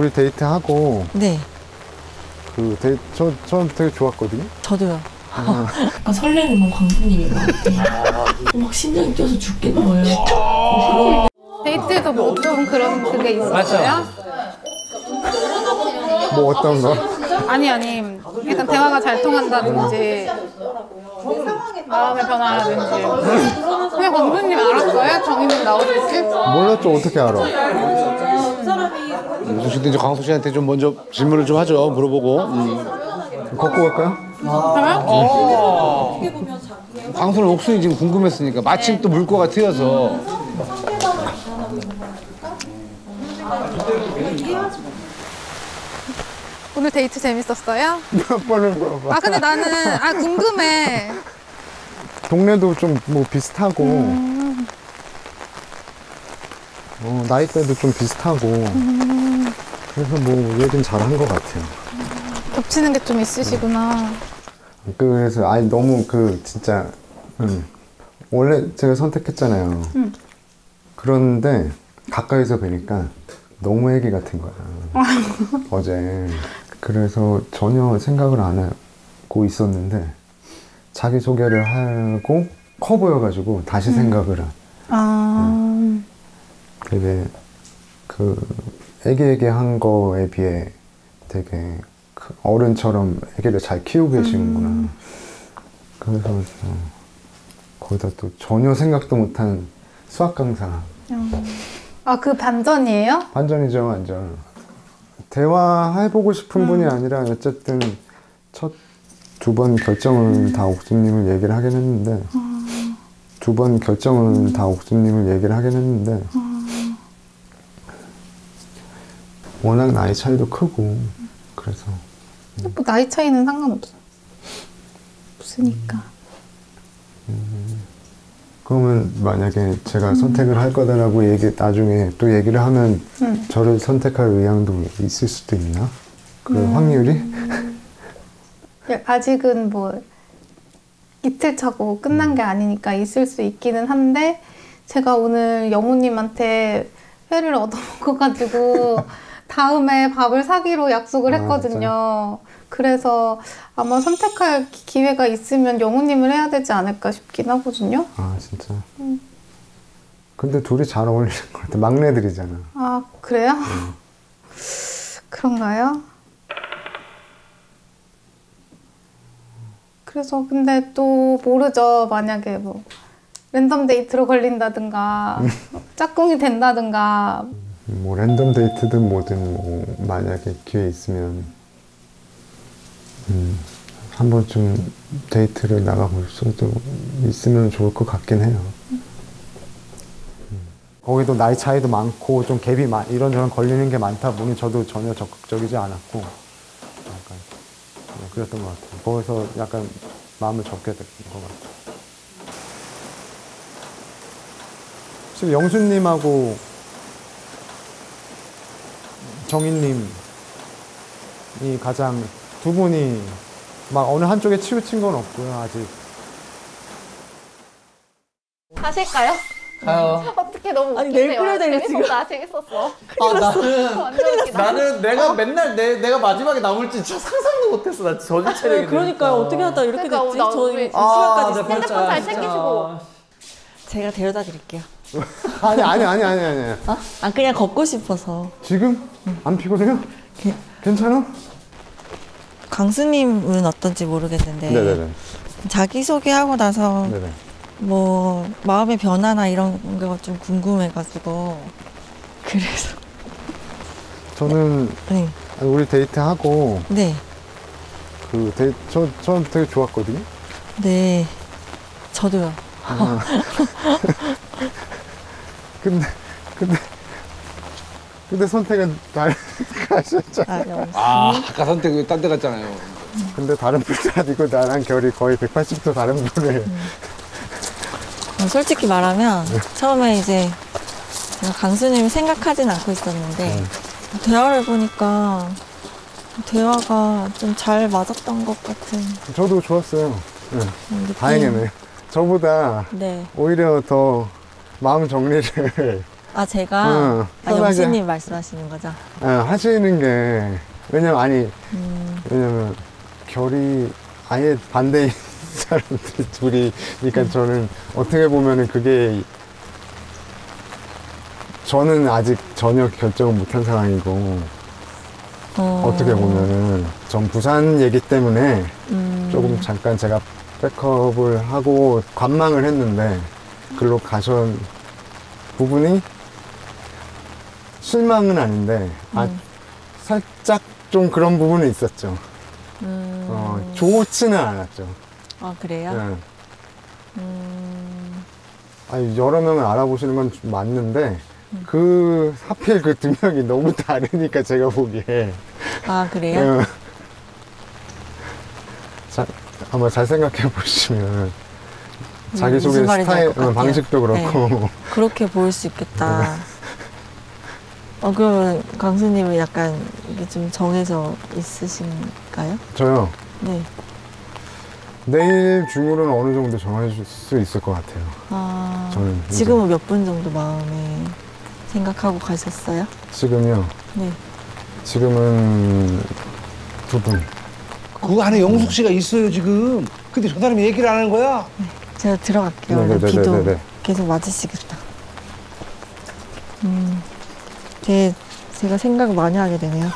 우리 데이트하고 네. 전 되게 좋았거든요. 저도요. 약간 설레는 건 광수님인 것 같아요. 막 심장이 뛰어서 죽겠는 거예요. 데이트에서 뭐 좀 그런 그게 있었어요? 뭐 어떤 거? 아니 일단 대화가 잘 통한다든지 마음의 변화라든지. 그냥 광수님 알았어요? 정인님 나오실지? 몰랐죠. 어떻게 알아? 윤수 씨도 이제 광수 씨한테 좀 먼저 질문을 좀 하죠. 물어보고. 걷고 갈까요? 광수는 옥순이 지금 궁금했으니까 마침 또 물꼬가 트여서. 오늘 데이트 재밌었어요? 몇 번을 물어봐. 아 근데 나는 궁금해. 동네도 좀 뭐 비슷하고 나이대도 좀 비슷하고 그래서 뭐 얘기는 잘한 것 같아요. 겹치는 게 좀 있으시구나. 그래서 아니 너무 진짜 원래 제가 선택했잖아요. 그런데 가까이서 뵈니까 너무 애기 같은 거야. 어제. 그래서 전혀 생각을 안 하고 있었는데 자기소개를 하고 커 보여가지고 다시 생각을 되게 애기한 거에 비해 되게 어른처럼 애기를 잘 키우고 계시는구나. 그래서 거기다 또 전혀 생각도 못한 수학 강사. 그 반전이에요? 반전이죠, 완전. 대화해보고 싶은 분이 아니라 어쨌든 첫 2번 결정을 다 옥수님을 얘기를 하긴 했는데 2번 결정을 다 옥수님을 얘기를 하긴 했는데 워낙 나이 차이도 크고 그래서 뭐 나이 차이는 없으니까. 그러면 만약에 제가 선택을 할 거다라고 나중에 또 얘기를 하면 저를 선택할 의향도 있을 수도 있나? 그 확률이? 아직은 뭐 이틀 차고 끝난 게 아니니까 있을 수 있기는 한데 제가 오늘 영우님한테 회를 얻어먹어가지고 다음에 밥을 사기로 약속을 했거든요. 그래서 아마 선택할 기회가 있으면 영우님을 해야 되지 않을까 싶긴 하거든요. 아 진짜? 근데 둘이 잘 어울리는 것 같아. 막내들이잖아. 아 그래요? 그런가요? 그래서 근데 또 모르죠. 만약에 뭐 랜덤 데이트로 걸린다든가 짝꿍이 된다든가 뭐 랜덤 데이트든 뭐든 뭐 만약에 기회 있으면 한 번쯤 데이트를 나가볼 수도 있으면 좋을 것 같긴 해요. 거기도 나이 차이도 많고 좀 갭이 이런저런 걸리는 게 많다 보니 저도 전혀 적극적이지 않았고 약간 그랬던 것 같아요. 거기서 약간 마음을 접게 됐던 것 같아요. 지금 영수님하고 정인님이 가장 두 분이 막 어느 한쪽에 치우친 건 없고요, 아직. 하실까요? 가요. 어떻게 너무 아니, 웃기네요. 내일 끓여야 되네, 지금. 재밌었어. 나는 내가 맨날 내가 마지막에 남을지 진짜 상상도 못했어. 나 저질 체력이. 그러니까요. 어떻게 하다 이렇게 그러니까 됐지? 나 저희 우리 시간까지 내 핸드폰 잘 챙기시고. 제가 데려다 드릴게요. 아니. 그냥 걷고 싶어서. 지금? 안 피곤해요? 괜찮아? 광수님은 어떤지 모르겠는데 네네네. 자기소개하고 나서 네네. 뭐 마음의 변화나 이런 거 좀 궁금해가지고 그래서 저는 네. 우리 데이트하고 네. 전 되게 좋았거든요. 네. 저도요. 근데 선택은 다른 가셨잖아요. 아까 선택 딴 데 갔잖아요. 근데 다른 분이 아니고 나랑 결이 거의 180도 다른 분을. 솔직히 말하면 처음에 이제 제가 강수님을 생각하진 않고 있었는데 대화를 보니까 대화가 좀 잘 맞았던 것 같은. 저도 좋았어요. 네. 느낌. 다행이네. 저보다 네. 오히려 더 마음 정리를 아, 제가? 응, 아, 편하게. 영수님 말씀하시는 거죠? 하시는 게 왜냐면 결이 아예 반대인 사람들이 둘이니까 저는 어떻게 보면은 그게 저는 아직 전혀 결정을 못한 상황이고 어떻게 보면은 전 부산 얘기 때문에 조금 잠깐 제가 백업을 하고 관망을 했는데 글로 가신 부분이 실망은 아닌데 살짝 좀 그런 부분은 있었죠. 좋지는 않았죠. 아, 그래요? 네. 아니, 여러 명을 알아보시는 건 맞는데 하필 그 두 명이 너무 다르니까 제가 보기에 아, 그래요? 한번 잘 생각해 보시면 무슨 자기소개 말인지 알 스타일, 것 같아요. 방식도 그렇고 네. 그렇게 보일 수 있겠다. 그러면 강수님은 약간 이게 좀 정해져 있으신가요? 저요. 네. 내일 중으로는 어느 정도 정해줄 수 있을 것 같아요. 아, 저는 이제- 지금은 몇 분 정도 마음에 생각하고 가셨어요? 지금요. 네. 지금은 2분. 그 안에 영숙 씨가 있어요 지금. 근데 저 사람이 얘기를 안 하는 거야? 제가 들어갈게요. 네네네네네. 비도 계속 맞으시겠다. 제가 생각을 많이 하게 되네요.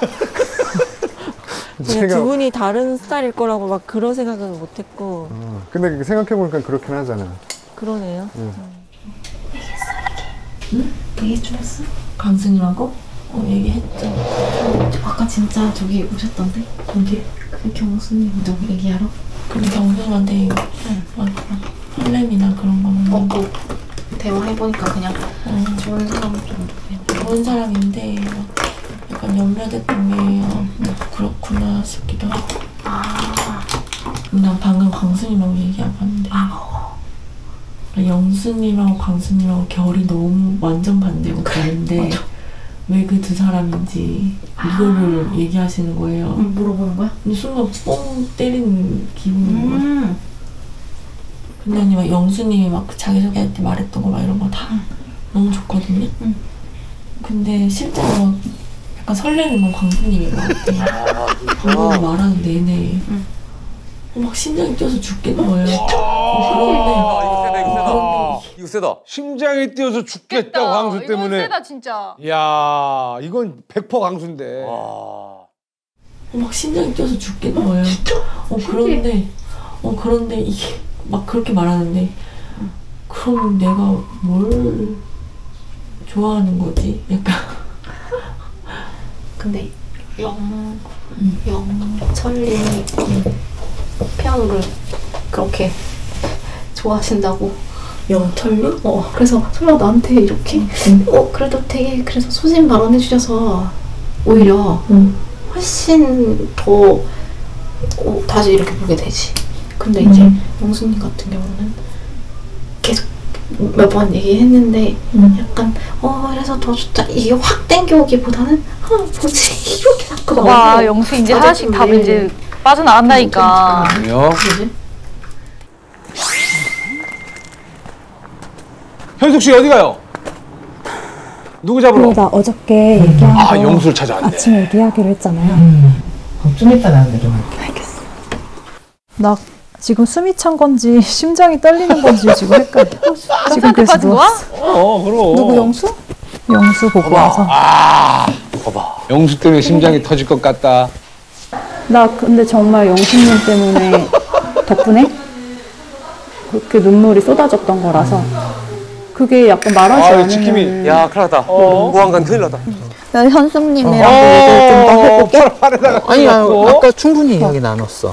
제가 두 분이 다른 스타일일 거라고 막 그런 생각은 못했고. 근데 생각해보니까 그렇긴 하잖아. 그러네요. 얘기해주셨어? 강수님하고? 얘기했죠. 아까 진짜 저기 오셨던데? 어디? 그 경수님 누구 얘기하러? 그 경수님한테 막 설렘이나 그런 거는 뭐 대화해보니까 그냥 좋은 사람 정도. 좋은 사람인데 막 약간 염려됐던 게 그렇구나 싶기도 하고. 난 방금 강수님하고 얘기하고 왔는데 영수님하고 강수님하고 결이 너무 완전 반대고 다른데 왜 그 두 사람인지 이거를 얘기하시는 거예요. 물어보는 거야? 근데 순간 뻥 때리는 기분인 거야. 근데 언니 막 영수님이 막 자기소개할 때 말했던 거 막 이런 거 다 너무 좋거든요. 근데 실제로 막 약간 설레는 건 광수님인 것 같아. 방금 말하는 내내 막 심장이 뛰어서 죽겠는 거예요. 이거 세다. 심장이 뛰어서 죽겠다고 광수 때문에. 이건 세다 진짜. 야 이건 100% 광수인데. 막 심장이 뛰어서 죽겠는 거예요. 그런데 이게 막 그렇게 말하는데 그럼 내가 뭘 좋아하는 거지? 약간. 근데 영철님이 피아노를 그렇게 좋아하신다고. 영철님? 그래서 설마 나한테 이렇게 그래도 되게 그래서 소신 발언해 주셔서 오히려 훨씬 더 다시 이렇게 보게 되지. 근데 이제 영수님 같은 경우는 계속 몇 번 얘기했는데 약간 그래서 더 좋다 이게 확 땡겨오기보다는 뭐지 이렇게 자꾸 와 영수 이제 하나씩 답 이제 빠져나간다니까. 아니요. 현숙 씨 어디 가요? 누구 잡으러? 나 어저께 얘기한 거 아 영수를 찾아왔네. 아침에 얘기하기로 했잖아요. 좀 이따 나 내려갈게. 알겠어. 나 지금 숨이 찬 건지 심장이 떨리는 건지 지금 헷갈려. 지금 그래서 누웠어. 그럼. 누구 영수? 영수 보고 와서. 봐봐. 영수 때문에 심장이 터질 것 같다. 나 근데 정말 영수님 때문에 덕분에 그렇게 눈물이 쏟아졌던 거라서 그게 약간 말하지 않으면 지킴이. 야, 큰일 났다. 보안관 큰일 났다. 나 현숙님이랑 얘기를 좀 더 해볼게. 아니 아까 충분히 이야기 나눴어.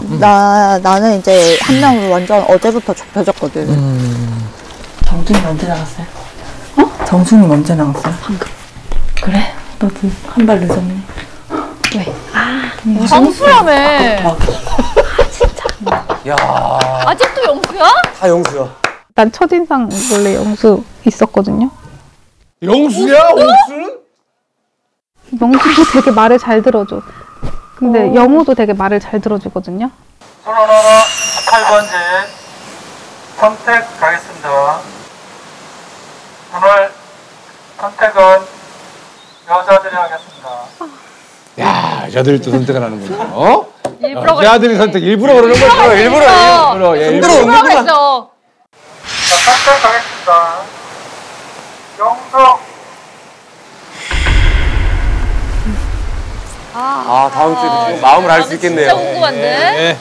나는 이제 한 명 완전 어제부터 좁혀졌거든. 정준이 언제 나갔어요? 정순이 언제 나갔어요? 방금. 그래? 너도 한 발 늦었네. 왜? 정수라며. 야, 아직도 영수야? 다 영수야. 난 첫인상 원래 영수 있었거든요. 영수야? 옥수는? 영수도 되게 말을 잘 들어줘. 근데 영우도 되게 말을 잘 들어주거든요. 코로나 18번째 선택 가겠습니다. 오늘 선택은 여자들이 하겠습니다. 야, 여자들이 또 선택을 하는구나. 어? 일부러 여자들이 선택 일부러 그러는 거죠. 일부러. 예, 일부러. 했어. 자, 선택하겠습니다. 영석. 아, 다음 주에 마음을 알 수 있겠네요. 진짜 궁금한데? 예.